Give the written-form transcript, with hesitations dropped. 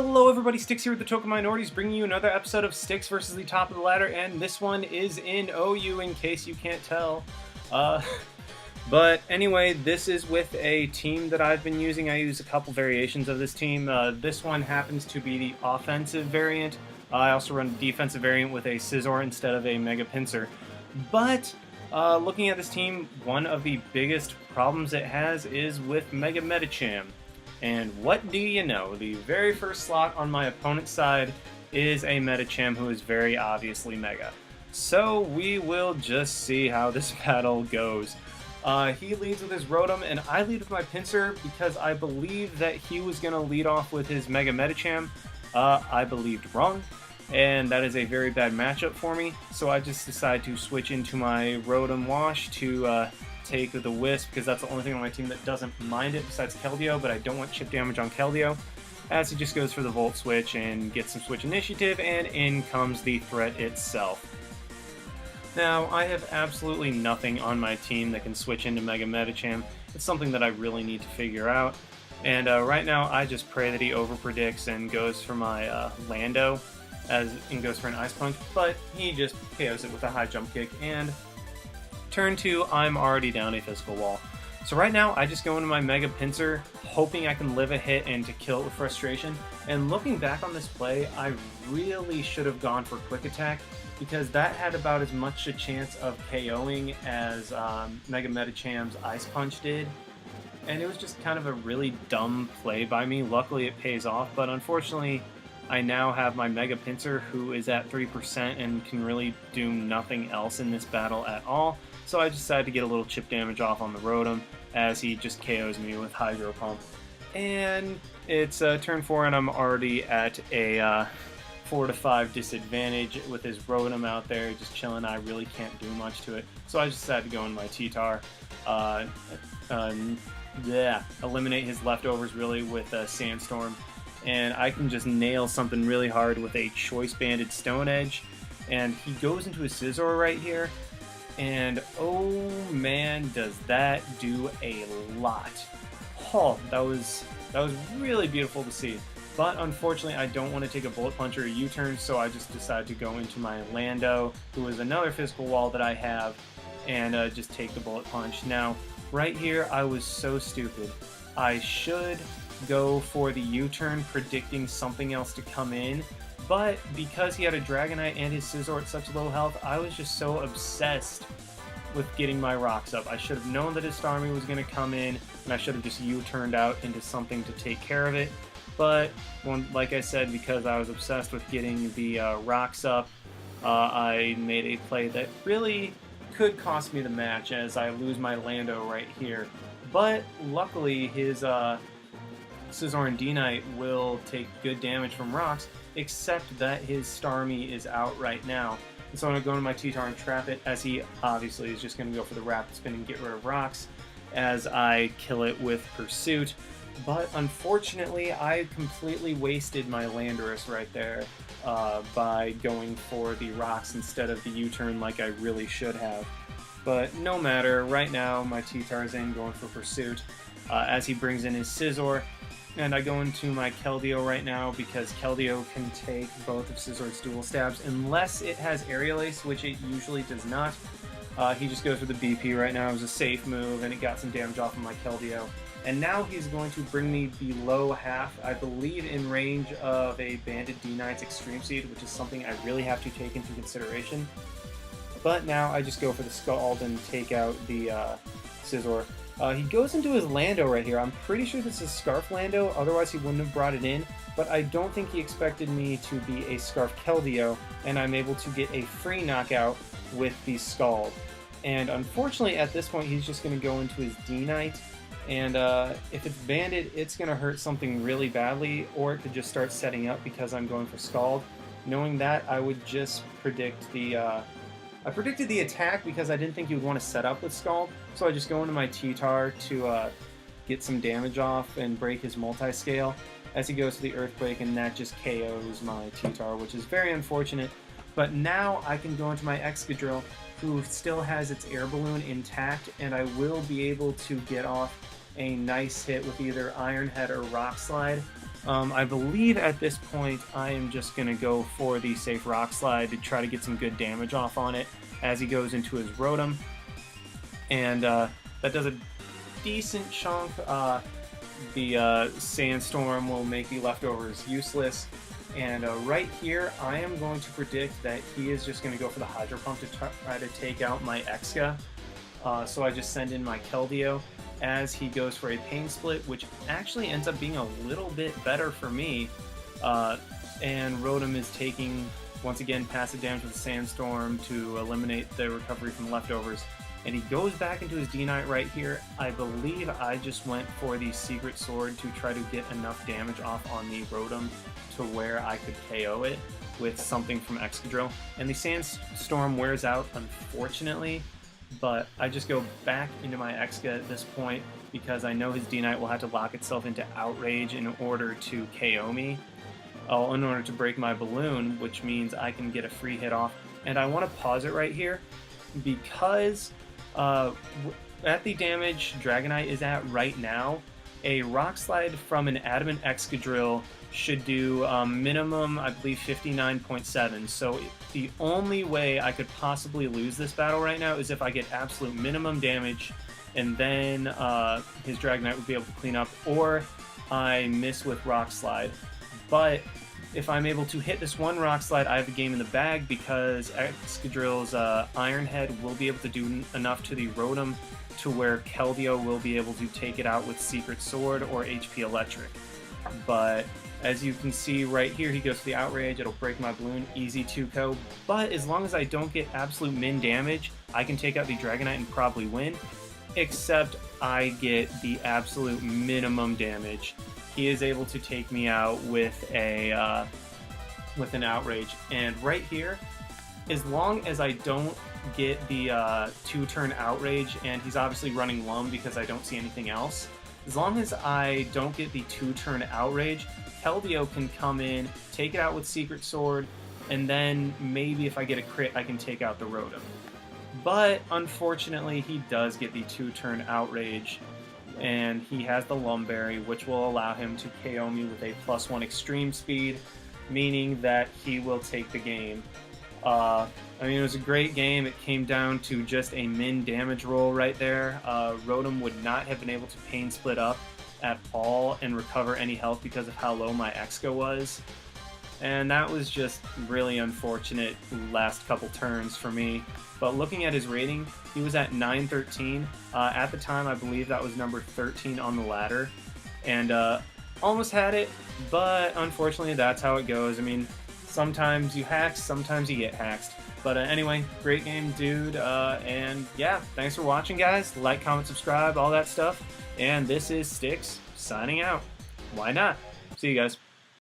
Hello everybody, Styx here with TheTokenMinorities, bringing you another episode of Styx versus the top of the ladder, and this one is in OU in case you can't tell. But anyway, this is with a team that I've been using. I use a couple variations of this team. This one happens to be the offensive variant. I also run a defensive variant with a Scizor instead of a Mega Pinsir. But looking at this team, one of the biggest problems it has is with Mega Medicham. And what do you know? The very first slot on my opponent's side is a Medicham who is very obviously Mega. So we will just see how this battle goes. He leads with his Rotom, and I lead with my Pinsir because I believed that he was going to lead off with his Mega Medicham. I believed wrong, and that is a very bad matchup for me. So I just decided to switch into my Rotom Wash to take the Wisp, because that's the only thing on my team that doesn't mind it besides Keldeo, but I don't want chip damage on Keldeo, as he just goes for the Volt Switch and gets some Switch Initiative, and in comes the threat itself. Now, I have absolutely nothing on my team that can switch into Mega Medicham. It's something that I really need to figure out, and right now I just pray that he overpredicts and goes for my Lando, and goes for an Ice Punch, but he just KOs it with a high jump kick, and turn 2, I'm already down a physical wall. So right now, I just go into my Mega Pinsir, hoping I can live a hit and to kill it with frustration. And looking back on this play, I really should have gone for Quick Attack, because that had about as much a chance of KOing as Mega Medicham's Ice Punch did. And it was just kind of a really dumb play by me. Luckily, it pays off, but unfortunately, I now have my Mega Pinsir, who is at 3% and can really do nothing else in this battle at all. So I decided to get a little chip damage off on the Rotom, as he just KOs me with Hydro Pump. And it's turn 4, and I'm already at a 4-5 disadvantage with his Rotom out there just chilling. I really can't do much to it. So I just decided to go in my T-Tar. Eliminate his leftovers really with Sandstorm. And I can just nail something really hard with a Choice Banded Stone Edge. And he goes into his Scizor right here. And oh man, does that do a lot. Oh, that was really beautiful to see. But unfortunately, I don't want to take a Bullet Punch or a U-turn, so I just decided to go into my Lando, who is another physical wall that I have, and just take the Bullet Punch. Now, right here, I was so stupid. I should go for the U-turn, predicting something else to come in, but because he had a Dragonite and his Scizor at such low health, I was just so obsessed with getting my rocks up. I should have known that his Starmie was going to come in, and I should have just U-turned out into something to take care of it. But, like I said, because I was obsessed with getting the rocks up, I made a play that really could cost me the match, as I lose my Lando right here. But luckily, his Scizor and D-Knight will take good damage from rocks, except that his Starmie is out right now. And so I'm going to go into my T-Tar and trap it, as he obviously is just going to go for the Rapid Spin and get rid of rocks, as I kill it with Pursuit. But unfortunately, I completely wasted my Landorus right there by going for the rocks instead of the U-turn like I really should have. But no matter, right now my T-Tar is in going for Pursuit, as he brings in his Scizor. And I go into my Keldeo right now because Keldeo can take both of Scizor's dual stabs unless it has Aerial Ace, which it usually does not. He just goes for the BP right now. It was a safe move, and it got some damage off of my Keldeo. And now he's going to bring me below half, I believe, in range of a Banded D-Knight's Extreme Seed, which is something I really have to take into consideration. But now I just go for the Scald and take out the Scizor. He goes into his Lando right here. I'm pretty sure this is Scarf Lando, otherwise he wouldn't have brought it in, but I don't think he expected me to be a Scarf Keldeo, and I'm able to get a free knockout with the Scald. And unfortunately, at this point, he's just going to go into his D-Knight, and if it's banded, it's going to hurt something really badly, or it could just start setting up because I'm going for Scald. Knowing that, I would just predict the... I predicted the attack because I didn't think he would want to set up with Scald, so I just go into my T-Tar to get some damage off and break his multi-scale as he goes to the Earthquake, and that just KOs my T-Tar, which is very unfortunate. But now I can go into my Excadrill, who still has its air balloon intact, and I will be able to get off a nice hit with either Iron Head or Rock Slide I believe at this point I am just going to go for the safe rock slide to try to get some good damage off on it as he goes into his Rotom. And that does a decent chunk. The Sandstorm will make the leftovers useless. And right here, I am going to predict that he is just going to go for the Hydro Pump to try to take out my Exca. So I just send in my Keldeo as he goes for a Pain Split, which actually ends up being a little bit better for me. And Rotom is taking, once again, passive damage with the Sandstorm to eliminate the recovery from leftovers. And he goes back into his D-Knight right here. I believe I just went for the Secret Sword to try to get enough damage off on the Rotom to where I could KO it with something from Excadrill. And the Sandstorm wears out, unfortunately, but I just go back into my Exca at this point because I know his D-Knight will have to lock itself into Outrage in order to KO me, in order to break my balloon, which means I can get a free hit off. And I want to pause it right here because at the damage Dragonite is at right now, a Rock Slide from an Adamant Excadrill should do minimum, I believe, 59.7. So the only way I could possibly lose this battle right now is if I get absolute minimum damage, and then his Dragonite would be able to clean up, or I miss with Rock Slide. But if I'm able to hit this one Rock Slide, I have the game in the bag because Excadrill's Iron Head will be able to do enough to the Rotom to where Keldeo will be able to take it out with Secret Sword or HP Electric. But as you can see right here, he goes to the Outrage, it'll break my balloon, easy 2-KO. But as long as I don't get absolute min damage, I can take out the Dragonite and probably win, except I get the absolute minimum damage. He is able to take me out with a with an Outrage. And right here, as long as I don't get the 2-turn Outrage, and he's obviously running Lum because I don't see anything else, as long as I don't get the 2-turn Outrage, Keldeo can come in, take it out with Secret Sword, and then maybe if I get a crit, I can take out the Rotom. But unfortunately, he does get the 2-turn Outrage, and he has the Lumberry, which will allow him to KO me with a +1 extreme speed, meaning that he will take the game. I mean, it was a great game. It came down to just a min damage roll right there. Rotom would not have been able to Pain Split up at all and recover any health because of how low my Exca was. And that was just really unfortunate last couple turns for me. But looking at his rating, he was at 913. At the time, I believe that was number 13 on the ladder. And almost had it, but unfortunately that's how it goes. I mean, sometimes you hack, sometimes you get hacked. But anyway, great game, dude. And yeah, thanks for watching, guys. Like, comment, subscribe, all that stuff. And this is Styx signing out. Why not? See you guys.